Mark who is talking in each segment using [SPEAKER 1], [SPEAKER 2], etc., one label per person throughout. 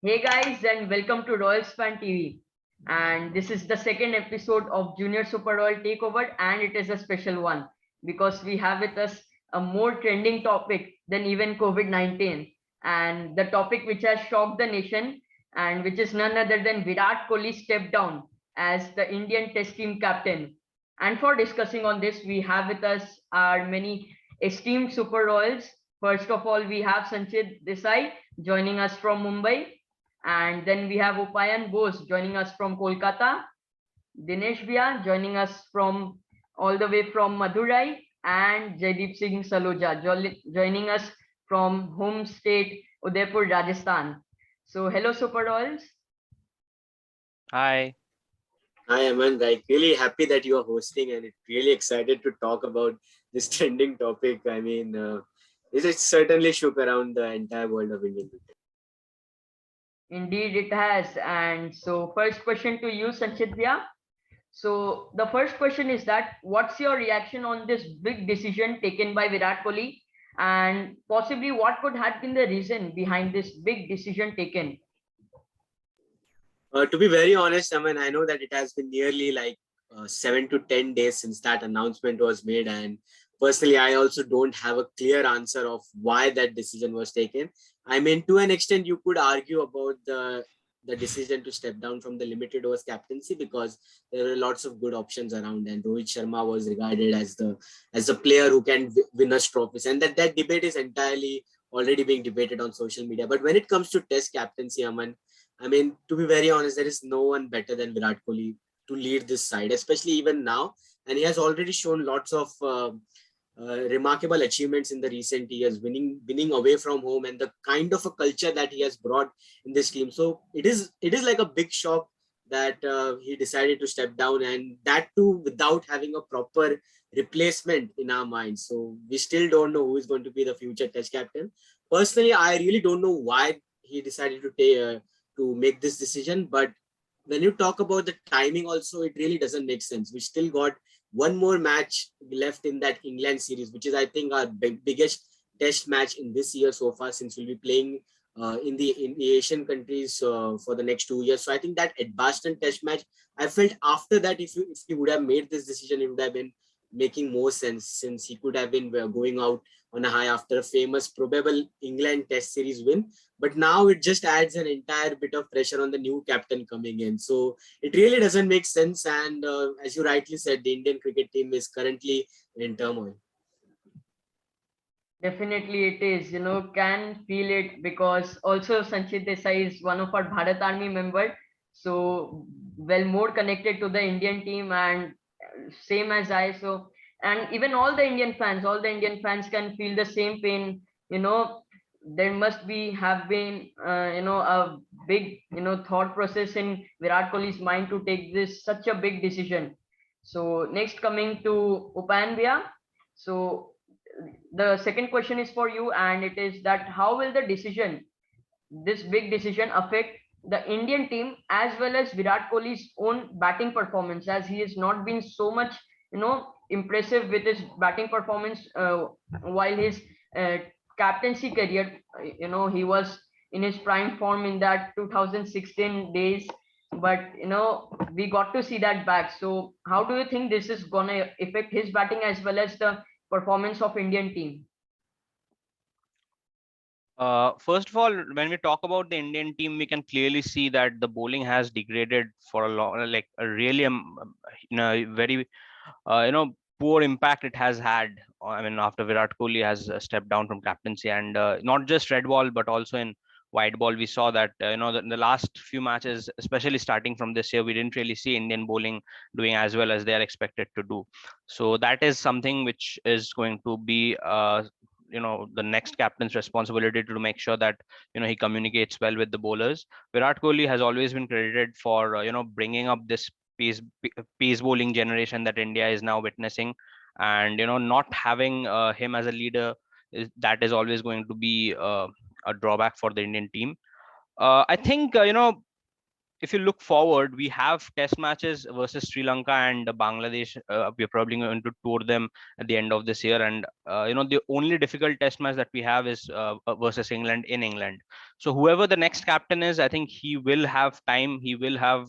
[SPEAKER 1] Hey guys, and welcome to Royals Fan TV. And this is the second episode of Junior Super Royal Takeover, and it is a special one because we have with us a more trending topic than even COVID-19, and the topic which has shocked the nation, and which is none other than Virat Kohli stepped down as the Indian Test team captain. And for discussing on this, we have with us our many esteemed Super Royals. First of all, we have 𝗖cie Desai joining us from Mumbai. And then we have Upayan Bose joining us from Kolkata, Dinesh Bhia joining us from all the way from Madurai, and 𝗖𝗍𝗍 joining us from home state Udaipur, Rajasthan. So hello Super Royals.
[SPEAKER 2] Hi.
[SPEAKER 3] Hi, Aman. Like, really happy that you are hosting and really excited to talk about this trending topic. I mean, it certainly shook around the entire world of Indian cricket.
[SPEAKER 1] Indeed it has. And so first question to you, 𝗖cie Bhia. So the first question is that what's your reaction on this big decision taken by Virat Kohli, and possibly what could have been the reason behind this big decision taken?
[SPEAKER 3] To be very honest, I mean, I know that it has been nearly like 7 to 10 days since that announcement was made. And personally, I also don't have a clear answer of why that decision was taken. I mean, to an extent, you could argue about the decision to step down from the limited overs captaincy because there were lots of good options around, and Rohit Sharma was regarded as the player who can win us trophies, and that debate is entirely already being debated on social media. But when it comes to Test captaincy, Aman, I mean, to be very honest, there is no one better than Virat Kohli to lead this side, especially even now. And he has already shown lots of remarkable achievements in the recent years, winning away from home, and the kind of a culture that he has brought in this team. So it is like a big shock that he decided to step down, and that too without having a proper replacement in our minds. So we still don't know who is going to be the future Test captain. Personally, I really don't know why he decided to make this decision. But when you talk about the timing also, it really doesn't make sense. We still got one more match left in that England series, which is, I think, our biggest test match in this year so far, since we'll be playing in the Asian countries for the next 2 years. So I think that Edgbaston test match, I felt after that, if he would have made this decision, it would have been making more sense, since he could have been going out on a high after a famous probable England test series win. But now it just adds an entire bit of pressure on the new captain coming in. So it really doesn't make sense. And as you rightly said, the Indian cricket team is currently in turmoil.
[SPEAKER 1] Definitely it is, can feel it, because also 𝗖𝗍 Desai is one of our Bharat Army member. So well, more connected to the Indian team, and same as I. So, and even all the Indian fans can feel the same pain. There must be have been a big thought process in Virat Kohli's mind to take this such a big decision. So next, coming to Upayan Bhia. So the second question is for you, and it is that how will this big decision affect the Indian team as well as Virat Kohli's own batting performance, as he has not been so much impressive with his batting performance while his uh, captaincy career. He was in his prime form in that 2016 days, but we got to see that back. So how do you think this is gonna affect his batting as well as the performance of Indian team?
[SPEAKER 2] First of all, when we talk about the Indian team, we can clearly see that the bowling has degraded for a long, like a really, very, poor impact it has had. I mean, after Virat Kohli has stepped down from captaincy, and not just red ball, but also in white ball, we saw that in the last few matches, especially starting from this year, we didn't really see Indian bowling doing as well as they are expected to do. So that is something which is going to be the next captain's responsibility to make sure that he communicates well with the bowlers. Virat Kohli has always been credited for bringing up this pace bowling generation that India is now witnessing, and not having him as a leader that is always going to be a drawback for the Indian team. I think if you look forward, we have test matches versus Sri Lanka and Bangladesh. We're probably going to tour them at the end of this year. And, the only difficult test match that we have is versus England in England. So whoever the next captain is, I think he will have time. He will have,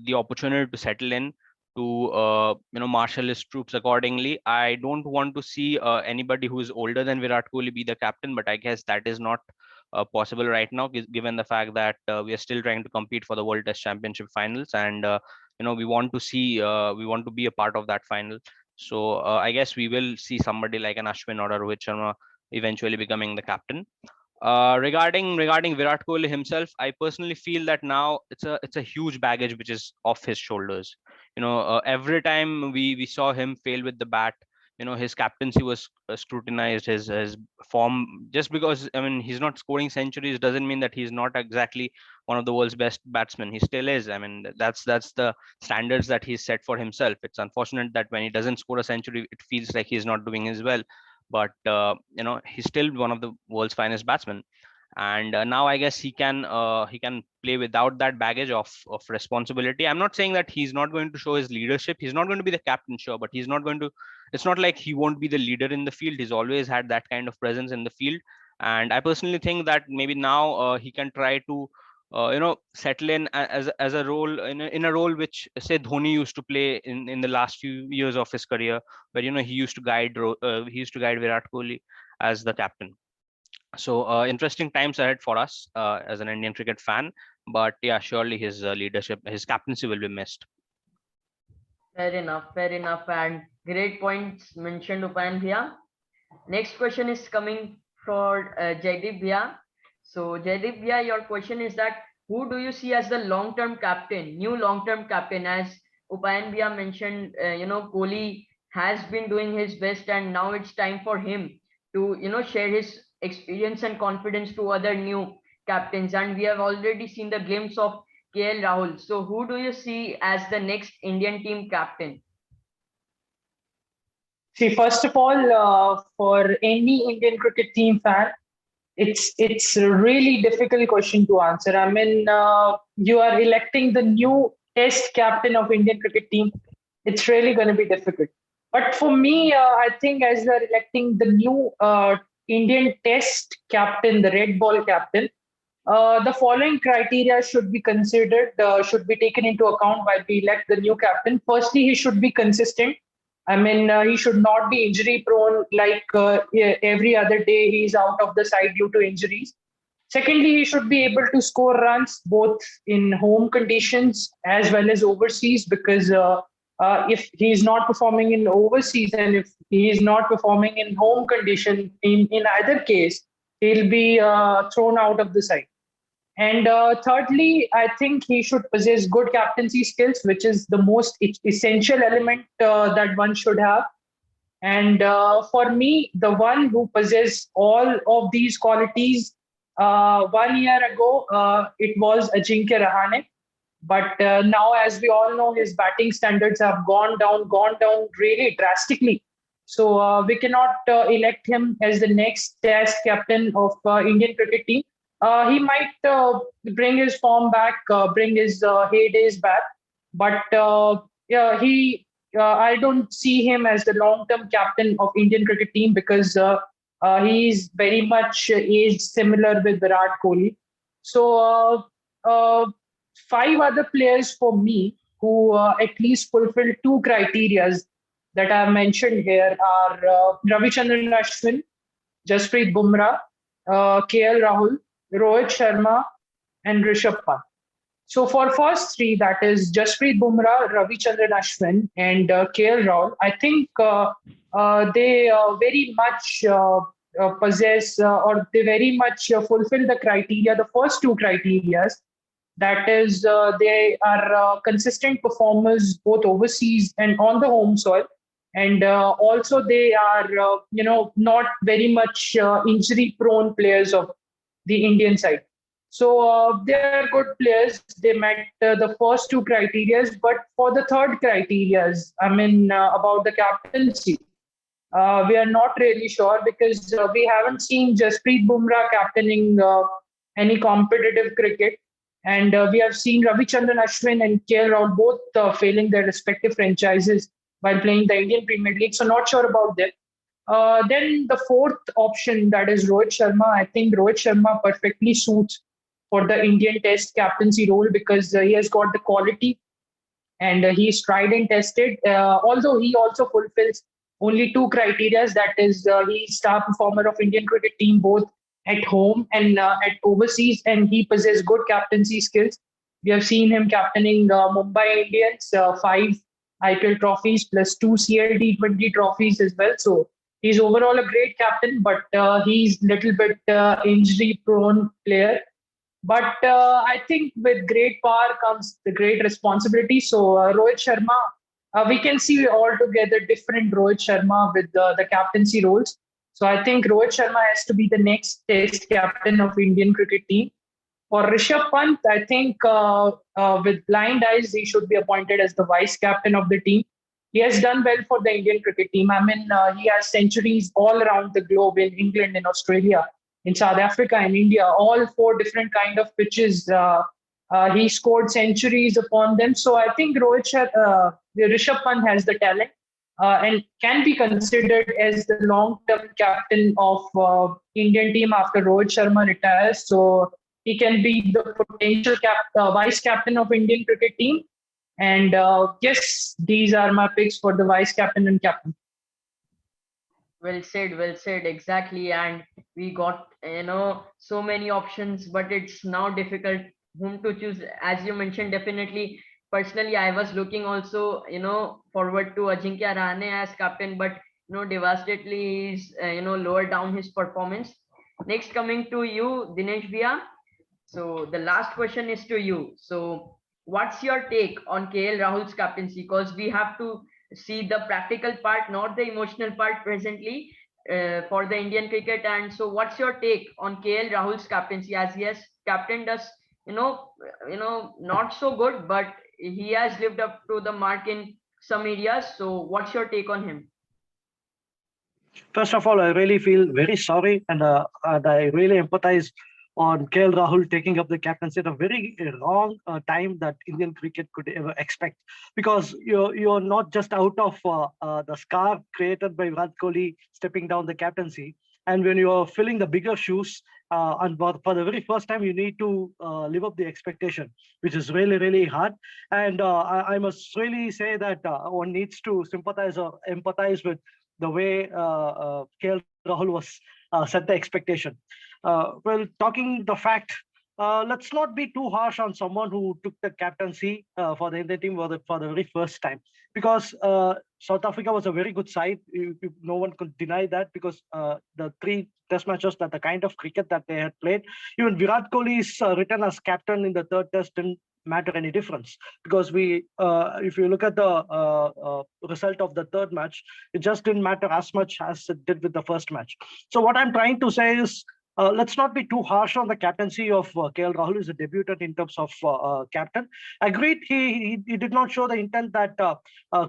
[SPEAKER 2] the opportunity to settle in, to marshal his troops accordingly. I don't want to see anybody who is older than Virat Kohli be the captain, but I guess that is not possible right now, given the fact that we are still trying to compete for the World Test Championship finals, and we want to see, we want to be a part of that final. So I guess we will see somebody like an Ashwin or a Rohit Sharma eventually becoming the captain. Regarding Virat Kohli himself, I personally feel that now it's a huge baggage which is off his shoulders. Every time we saw him fail with the bat, his captaincy was scrutinized. His form, just because he's not scoring centuries doesn't mean that he's not exactly one of the world's best batsmen. He still is. That's the standards that he's set for himself. It's unfortunate that when he doesn't score a century, it feels like he's not doing as well. But he's still one of the world's finest batsmen. And now I guess he can play without that baggage of responsibility. I'm not saying that he's not going to show his leadership. He's not going to be the captain, sure, but he's not going to, it's not like he won't be the leader in the field. He's always had that kind of presence in the field. And I personally think that maybe now he can try to settle in as a role, in a role which, say, Dhoni used to play in the last few years of his career, where he used to guide Virat Kohli as the captain. So interesting times ahead for us as an Indian cricket fan. But yeah, surely his leadership, his captaincy will be missed.
[SPEAKER 1] Fair enough, and great points mentioned, Upayan Bhaiya. Next question is coming for Jaideep Bhaiya. So Jaideep Bhaiya, your question is that who do you see as the long-term captain, new long-term captain? As Upayan Bhaiya mentioned, Kohli has been doing his best, and now it's time for him to share his experience and confidence to other new captains. And we have already seen the glimpse of KL Rahul. So who do you see as the next Indian team captain?
[SPEAKER 4] See, first of all, for any Indian cricket team fan, it's a really difficult question to answer. You are electing the new Test captain of Indian cricket team. It's really going to be difficult. But for me, I think as we are electing the new Indian Test captain, the red ball captain, the following criteria should be considered, should be taken into account while we elect the new captain. Firstly, he should be consistent. He should not be injury prone, like every other day he's out of the side due to injuries. Secondly, he should be able to score runs both in home conditions as well as overseas, because if he's not performing in overseas and if he is not performing in home condition, in either case, he'll be thrown out of the side. And thirdly, I think he should possess good captaincy skills, which is the most essential element that one should have. And for me, the one who possesses all of these qualities, 1 year ago, it was Ajinkya Rahane. But now, as we all know, his batting standards have gone down really drastically. So we cannot elect him as the next Test captain of Indian cricket team. He might bring his form back, bring his heydays back, but I don't see him as the long-term captain of Indian cricket team, because he's very much aged similar with Virat Kohli. So 5 other players for me who at least fulfill 2 criteria that I have mentioned here are Ravichandran Ashwin, Jasprit Bumrah, KL Rahul, Rohit Sharma, and Rishabh Pant. So for first 3, that is Jasprit Bumrah, Ravichandran Ashwin, and KL Rahul, I think they very much possess or they very much fulfill the criteria, the first 2 criteria. That is, they are consistent performers both overseas and on the home soil. And also they are, not very much injury-prone players of the Indian side. So they are good players. They met the first 2 criteria. But for the third criteria, about the captaincy, we are not really sure, because we haven't seen Jasprit Bumrah captaining any competitive cricket. And we have seen Ravichandran Ashwin and KL Rahul both failing their respective franchises while playing the Indian Premier League. So not sure about them. Then the fourth option, that is Rohit Sharma. I think Rohit Sharma perfectly suits for the Indian Test captaincy role because he has got the quality and he's tried and tested. Although he also fulfills only two criteria, that is, he's star performer of Indian cricket team both at home and at overseas, and he possesses good captaincy skills. We have seen him captaining Mumbai Indians, 5 IPL trophies plus 2 CLT20 trophies as well. So he's overall a great captain, but he's little bit injury prone player. But I think with great power comes the great responsibility. So Rohit Sharma, we can see altogether different Rohit Sharma with the captaincy roles. So I think Rohit Sharma has to be the next Test captain of Indian cricket team. For Rishabh Pant, I think with blind eyes, he should be appointed as the vice captain of the team. He has done well for the Indian cricket team. I mean, he has centuries all around the globe in England, in Australia, in South Africa, and India, all 4 different kind of pitches. He scored centuries upon them. So I think Rishabh Pant has the talent and can be considered as the long-term captain of Indian team after Rohit Sharma retires. So he can be the potential vice captain of Indian cricket team. And yes, these are my picks for the vice captain and captain.
[SPEAKER 1] Well said, exactly. And we got, so many options, but it's now difficult whom to choose. As you mentioned, definitely, personally, I was looking also, forward to Ajinkya Rahane as captain, but, devastatingly, he's, lowered down his performance. Next, coming to you, Dinesh Bhaiya. So the last question is to you. So what's your take on KL Rahul's captaincy? Because we have to see the practical part, not the emotional part presently for the Indian cricket. And so what's your take on KL Rahul's captaincy, as he has captained us, not so good, but he has lived up to the mark in some areas. So what's your take on him?
[SPEAKER 5] First of all, I really feel very sorry and I really empathize on KL Rahul taking up the captaincy at a very wrong time that Indian cricket could ever expect. Because you're not just out of the scar created by Virat Kohli stepping down the captaincy. And when you're filling the bigger shoes, and for the very first time, you need to live up the expectation, which is really, really hard. And I must really say that one needs to sympathize or empathize with the way KL Rahul was set the expectation. Well, talking the fact, let's not be too harsh on someone who took the captaincy for the Indian team for the very first time, because South Africa was a very good side. No one could deny that, because the 3 test matches, that the kind of cricket that they had played, even Virat Kohli's return as captain in the 3rd test didn't matter any difference, because if you look at the result of the 3rd match, it just didn't matter as much as it did with the 1st match. So what I'm trying to say is, let's not be too harsh on the captaincy of KL Rahul. Is a debutant in terms of captain. Agreed, he did not show the intent that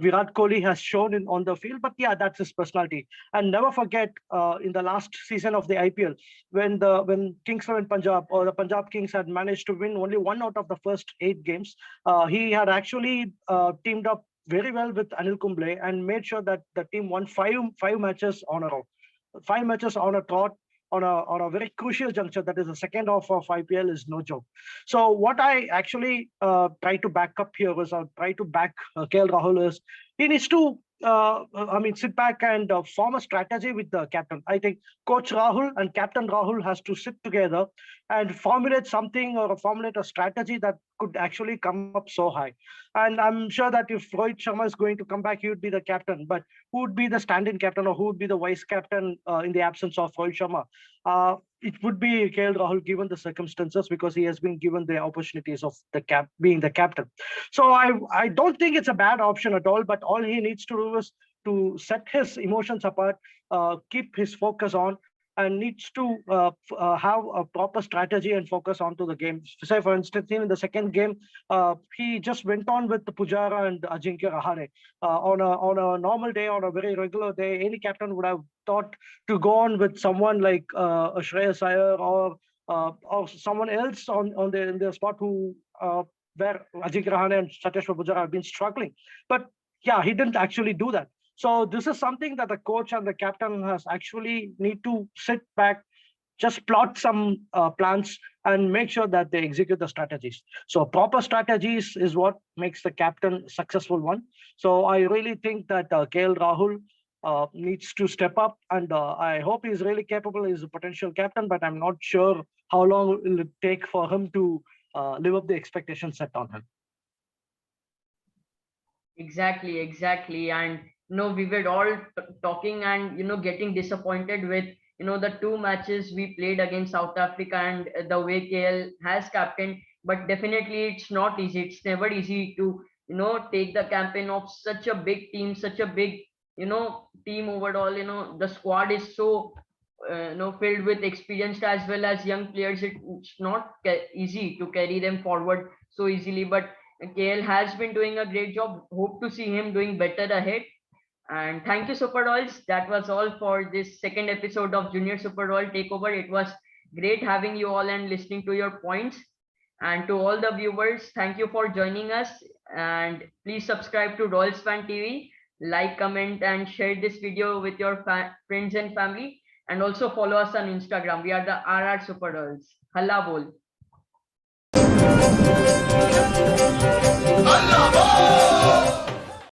[SPEAKER 5] Virat Kohli has shown on the field, but yeah, that's his personality. And never forget, in the last season of the IPL, when Kings XI Punjab or the Punjab Kings had managed to win only 1 out of the first 8 games, he had actually teamed up very well with Anil Kumble and made sure that the team won five matches on a row, 5 matches on a trot, on a very crucial juncture. That is the second half of IPL is no joke. So what I actually try to back up here is, try to back KL Rahul is, he needs to sit back and form a strategy with the captain. I think Coach Rahul and Captain Rahul has to sit together and formulate something, or formulate a strategy that could actually come up so high. And I'm sure that if Rohit Sharma is going to come back, he would be the captain. But who would be the stand-in captain, or who would be the vice captain in the absence of Rohit Sharma? It would be KL Rahul, given the circumstances, because he has been given the opportunities of being the captain. So I don't think it's a bad option at all, but all he needs to do is to set his emotions apart, keep his focus on, and needs to have a proper strategy and focus onto the game. Say, for instance, in the second game, he just went on with the Pujara and Ajinkya Rahane. On a normal day, on a very regular day, any captain would have thought to go on with someone like Shreyas Iyer or or someone else on in their spot who where Ajinkya Rahane and Cheteshwar Pujara have been struggling. But yeah, he didn't actually do that. So this is something that the coach and the captain has actually need to sit back, just plot some plans and make sure that they execute the strategies. So proper strategies is what makes the captain successful one. So I really think that KL Rahul needs to step up, and I hope he's really capable. He's a potential captain, but I'm not sure how long will it take for him to live up the expectations set on him.
[SPEAKER 1] Exactly. And we were all talking and getting disappointed with the two matches we played against South Africa and the way KL has captained. But definitely it's not easy. It's never easy to take the campaign of such a big team, such a big team overall. The squad is so filled with experienced as well as young players. It's not easy to carry them forward so easily, but KL has been doing a great job. Hope to see him doing better ahead. And thank you, Super Rolls. That was all for this second episode of Junior Super Roll Takeover. It was great having you all and listening to your points. And to all the viewers, thank you for joining us. And please subscribe to Rolls Fan TV, like, comment, and share this video with your friends and family. And also follow us on Instagram. We are the RR Super Rolls. Halla bol.